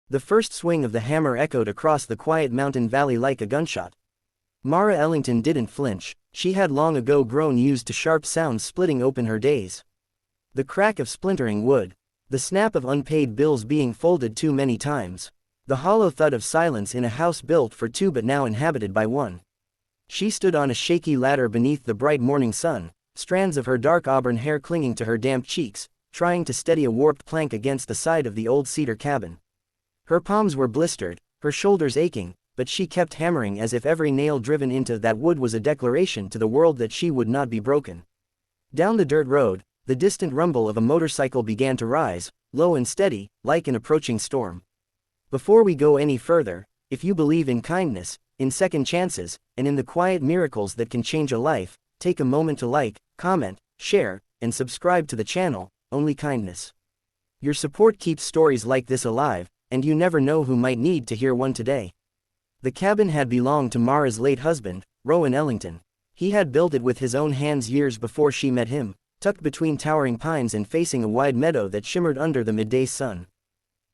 The first swing of the hammer echoed across the quiet mountain valley like a gunshot. Mara Ellington didn't flinch. She had long ago grown used to sharp sounds splitting open her days. The crack of splintering wood. The snap of unpaid bills being folded too many times. The hollow thud of silence in a house built for two but now inhabited by one. She stood on a shaky ladder beneath the bright morning sun, strands of her dark auburn hair clinging to her damp cheeks, trying to steady a warped plank against the side of the old cedar cabin. Her palms were blistered, her shoulders aching, but she kept hammering as if every nail driven into that wood was a declaration to the world that she would not be broken. Down the dirt road, the distant rumble of a motorcycle began to rise, low and steady, like an approaching storm. Before we go any further, if you believe in kindness, in second chances, and in the quiet miracles that can change a life, take a moment to like, comment, share, and subscribe to the channel, Only Kindness. Your support keeps stories like this alive, and you never know who might need to hear one today. The cabin had belonged to Mara's late husband, Rowan Ellington. He had built it with his own hands years before she met him, tucked between towering pines and facing a wide meadow that shimmered under the midday sun.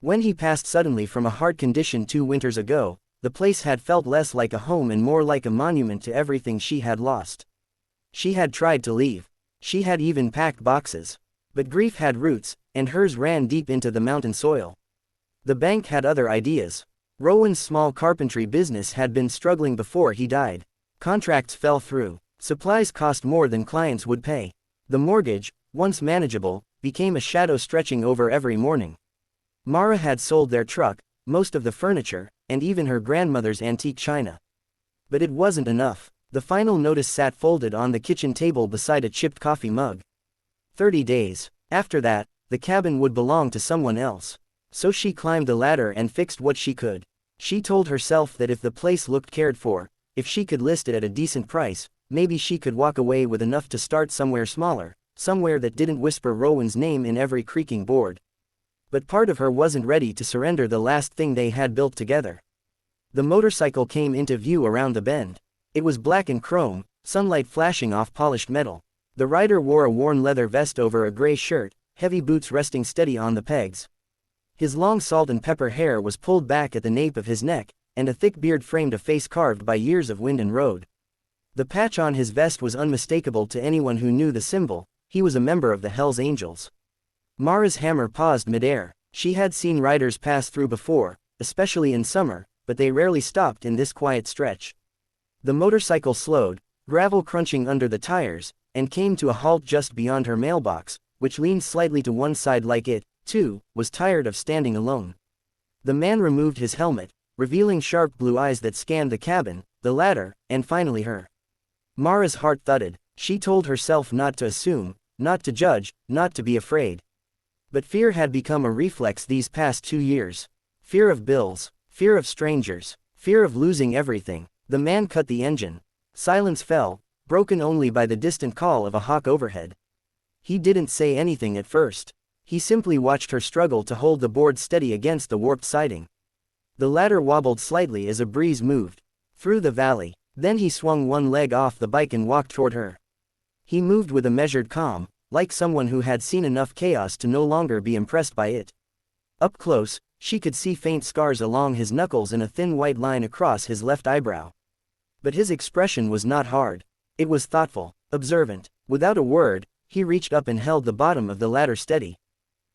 When he passed suddenly from a heart condition 2 winters ago, the place had felt less like a home and more like a monument to everything she had lost. She had tried to leave. She had even packed boxes. But grief had roots, and hers ran deep into the mountain soil. The bank had other ideas. Rowan's small carpentry business had been struggling before he died. Contracts fell through. Supplies cost more than clients would pay. The mortgage, once manageable, became a shadow stretching over every morning. Mara had sold their truck, most of the furniture, and even her grandmother's antique china. But it wasn't enough. The final notice sat folded on the kitchen table beside a chipped coffee mug. 30 days. After that, the cabin would belong to someone else. So she climbed the ladder and fixed what she could. She told herself that if the place looked cared for, if she could list it at a decent price, maybe she could walk away with enough to start somewhere smaller, somewhere that didn't whisper Rowan's name in every creaking board. But part of her wasn't ready to surrender the last thing they had built together. The motorcycle came into view around the bend. It was black and chrome, sunlight flashing off polished metal. The rider wore a worn leather vest over a gray shirt, heavy boots resting steady on the pegs. His long salt and pepper hair was pulled back at the nape of his neck, and a thick beard framed a face carved by years of wind and road. The patch on his vest was unmistakable to anyone who knew the symbol. He was a member of the Hells Angels. Mara's hammer paused midair. She had seen riders pass through before, especially in summer, but they rarely stopped in this quiet stretch. The motorcycle slowed, gravel crunching under the tires, and came to a halt just beyond her mailbox, which leaned slightly to one side like it, too, was tired of standing alone. The man removed his helmet, revealing sharp blue eyes that scanned the cabin, the ladder, and finally her. Mara's heart thudded. She told herself not to assume, not to judge, not to be afraid. But fear had become a reflex these past 2 years. Fear of bills, fear of strangers, fear of losing everything. The man cut the engine. Silence fell, broken only by the distant call of a hawk overhead. He didn't say anything at first. He simply watched her struggle to hold the board steady against the warped siding. The ladder wobbled slightly as a breeze moved through the valley. Then he swung one leg off the bike and walked toward her. He moved with a measured calm, like someone who had seen enough chaos to no longer be impressed by it. Up close, she could see faint scars along his knuckles and a thin white line across his left eyebrow. But his expression was not hard. It was thoughtful, observant. Without a word, he reached up and held the bottom of the ladder steady.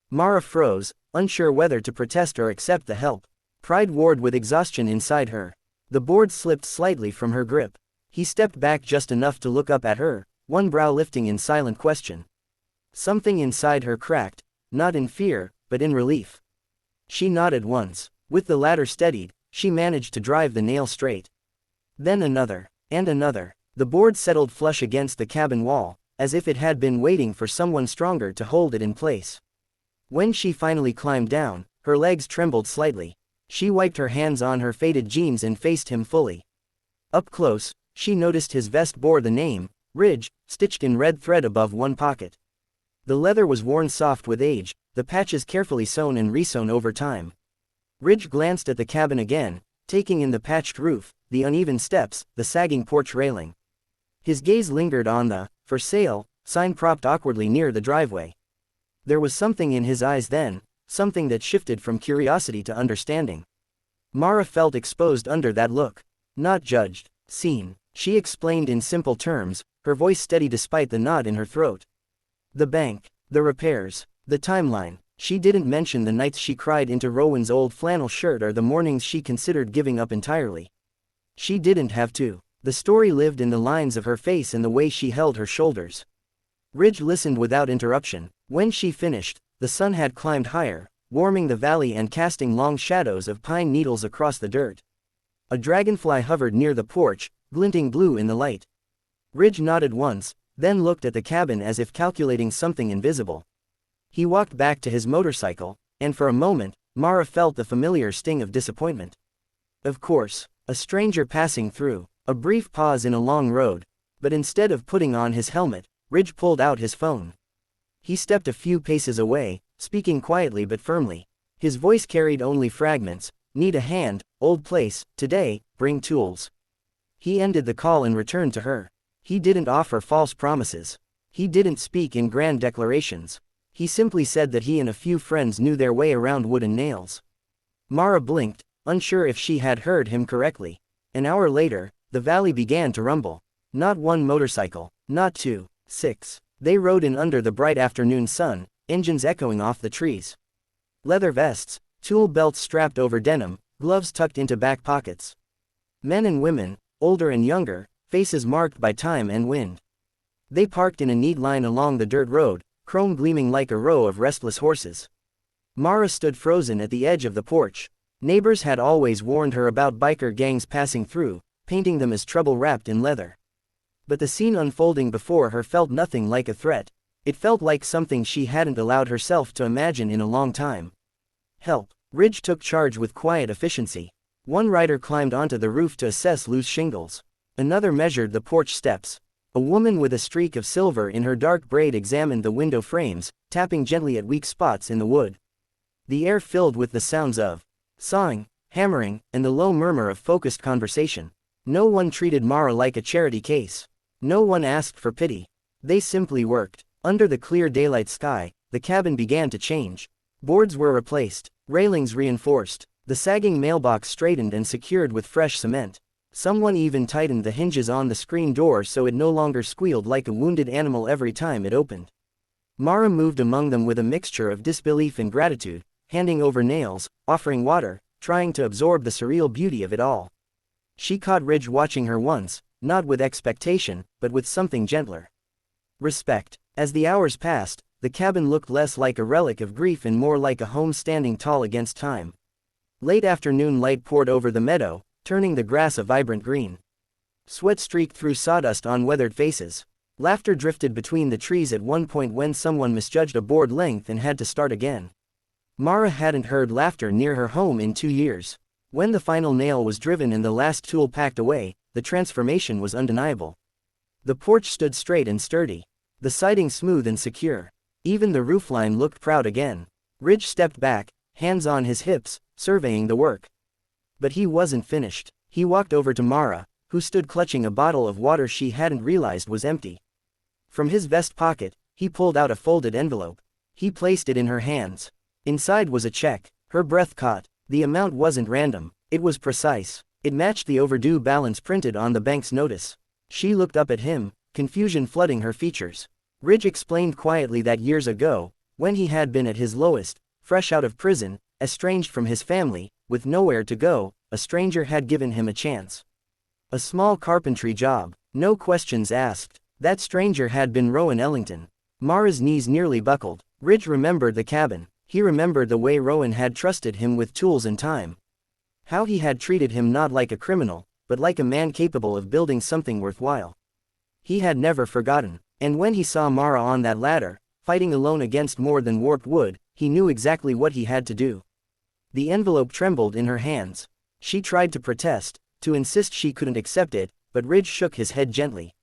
Mara froze, unsure whether to protest or accept the help. Pride warred with exhaustion inside her. The board slipped slightly from her grip. He stepped back just enough to look up at her, one brow lifting in silent question. Something inside her cracked, not in fear, but in relief. She nodded once. With the ladder steadied, she managed to drive the nail straight. Then another, and another. The board settled flush against the cabin wall, as if it had been waiting for someone stronger to hold it in place. When she finally climbed down, her legs trembled slightly. She wiped her hands on her faded jeans and faced him fully. Up close, she noticed his vest bore the name, Ridge, stitched in red thread above one pocket. The leather was worn soft with age, the patches carefully sewn and resewn over time. Ridge glanced at the cabin again, taking in the patched roof, the uneven steps, the sagging porch railing. His gaze lingered on the "For Sale" sign propped awkwardly near the driveway. There was something in his eyes then, something that shifted from curiosity to understanding. Mara felt exposed under that look. Not judged, seen, she explained in simple terms, her voice steady despite the knot in her throat. The bank, the repairs, the timeline. She didn't mention the nights she cried into Rowan's old flannel shirt or the mornings she considered giving up entirely. She didn't have to. The story lived in the lines of her face and the way she held her shoulders. Ridge listened without interruption. When she finished, the sun had climbed higher, warming the valley and casting long shadows of pine needles across the dirt. A dragonfly hovered near the porch, glinting blue in the light. Ridge nodded once, then looked at the cabin as if calculating something invisible. He walked back to his motorcycle, and for a moment, Mara felt the familiar sting of disappointment. Of course, a stranger passing through, a brief pause in a long road, but instead of putting on his helmet, Ridge pulled out his phone. He stepped a few paces away, speaking quietly but firmly. His voice carried only fragments. Need a hand, old place, today, bring tools. He ended the call and returned to her. He didn't offer false promises. He didn't speak in grand declarations. He simply said that he and a few friends knew their way around wood and nails. Mara blinked, unsure if she had heard him correctly. An hour later, the valley began to rumble. Not one motorcycle, not two, 6. They rode in under the bright afternoon sun, engines echoing off the trees. Leather vests, tool belts strapped over denim, gloves tucked into back pockets. Men and women, older and younger, faces marked by time and wind. They parked in a neat line along the dirt road, chrome gleaming like a row of restless horses. Mara stood frozen at the edge of the porch. Neighbors had always warned her about biker gangs passing through, painting them as trouble wrapped in leather. But the scene unfolding before her felt nothing like a threat. It felt like something she hadn't allowed herself to imagine in a long time. Help. Ridge took charge with quiet efficiency. One rider climbed onto the roof to assess loose shingles. Another measured the porch steps. A woman with a streak of silver in her dark braid examined the window frames, tapping gently at weak spots in the wood. The air filled with the sounds of sawing, hammering, and the low murmur of focused conversation. No one treated Mara like a charity case. No one asked for pity. They simply worked. Under the clear daylight sky, the cabin began to change. Boards were replaced, railings reinforced, the sagging mailbox straightened and secured with fresh cement. Someone even tightened the hinges on the screen door so it no longer squealed like a wounded animal every time it opened. Mara moved among them with a mixture of disbelief and gratitude, handing over nails, offering water, trying to absorb the surreal beauty of it all. She caught Ridge watching her once, not with expectation, but with something gentler. Respect. As the hours passed, the cabin looked less like a relic of grief and more like a home standing tall against time. Late afternoon light poured over the meadow, turning the grass a vibrant green. Sweat streaked through sawdust on weathered faces. Laughter drifted between the trees at one point when someone misjudged a board length and had to start again. Mara hadn't heard laughter near her home in 2 years. When the final nail was driven and the last tool packed away, the transformation was undeniable. The porch stood straight and sturdy. The siding smooth and secure. Even the roofline looked proud again. Ridge stepped back, hands on his hips, surveying the work. But he wasn't finished. He walked over to Mara, who stood clutching a bottle of water she hadn't realized was empty. From his vest pocket, he pulled out a folded envelope. He placed it in her hands. Inside was a check. Her breath caught. The amount wasn't random. It was precise. It matched the overdue balance printed on the bank's notice. She looked up at him, confusion flooding her features. Ridge explained quietly that years ago, when he had been at his lowest, fresh out of prison, estranged from his family, with nowhere to go, a stranger had given him a chance. A small carpentry job, no questions asked. That stranger had been Rowan Ellington. Mara's knees nearly buckled. Ridge remembered the cabin. He remembered the way Rowan had trusted him with tools and time. How he had treated him not like a criminal, but like a man capable of building something worthwhile. He had never forgotten. And when he saw Mara on that ladder, fighting alone against more than warped wood, he knew exactly what he had to do. The envelope trembled in her hands. She tried to protest, to insist she couldn't accept it, but Ridge shook his head gently.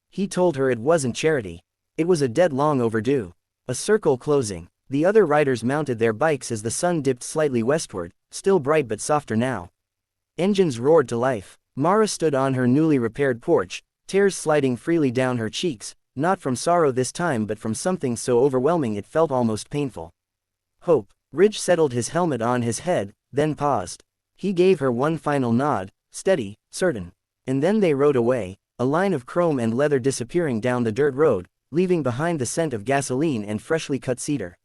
He told her it wasn't charity. It was a debt long overdue. A circle closing. The other riders mounted their bikes as the sun dipped slightly westward, still bright but softer now. Engines roared to life. Mara stood on her newly repaired porch, tears sliding freely down her cheeks, not from sorrow this time but from something so overwhelming it felt almost painful. Hope. Ridge settled his helmet on his head, then paused. He gave her one final nod, steady, certain. And then they rode away, a line of chrome and leather disappearing down the dirt road, leaving behind the scent of gasoline and freshly cut cedar.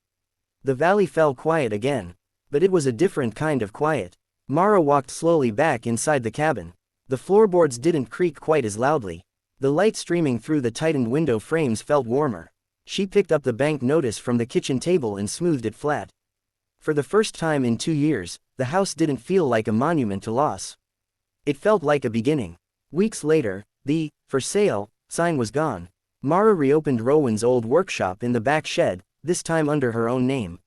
The valley fell quiet again. But it was a different kind of quiet. Mara walked slowly back inside the cabin. The floorboards didn't creak quite as loudly. The light streaming through the tightened window frames felt warmer. She picked up the bank notice from the kitchen table and smoothed it flat. For the first time in 2 years, the house didn't feel like a monument to loss. It felt like a beginning. Weeks later, the "for sale" sign was gone. Mara reopened Rowan's old workshop in the back shed, this time under her own name.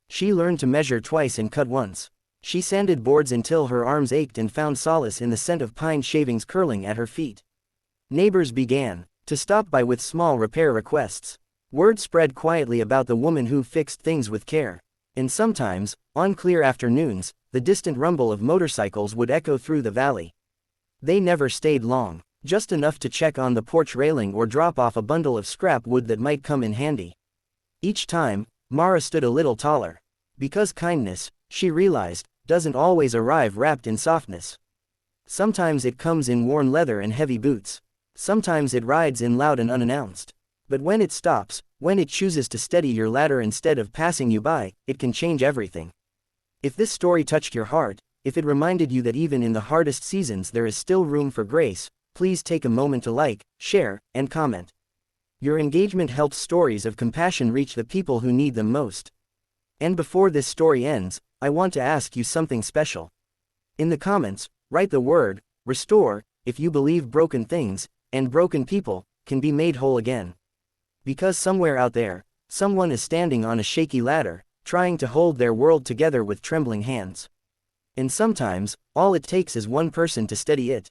She learned to measure twice and cut once. She sanded boards until her arms ached and found solace in the scent of pine shavings curling at her feet. Neighbors began to stop by with small repair requests. Word spread quietly about the woman who fixed things with care. And sometimes, on clear afternoons, the distant rumble of motorcycles would echo through the valley. They never stayed long, just enough to check on the porch railing or drop off a bundle of scrap wood that might come in handy. Each time, Mara stood a little taller. Because kindness, she realized, doesn't always arrive wrapped in softness. Sometimes it comes in worn leather and heavy boots. Sometimes it rides in loud and unannounced. But when it stops, when it chooses to steady your ladder instead of passing you by, it can change everything. If this story touched your heart, if it reminded you that even in the hardest seasons there is still room for grace, please take a moment to like, share, and comment. Your engagement helps stories of compassion reach the people who need them most. And before this story ends, I want to ask you something special. In the comments, write the word "restore" if you believe broken things and broken people can be made whole again. Because somewhere out there, someone is standing on a shaky ladder, trying to hold their world together with trembling hands. And sometimes, all it takes is one person to steady it.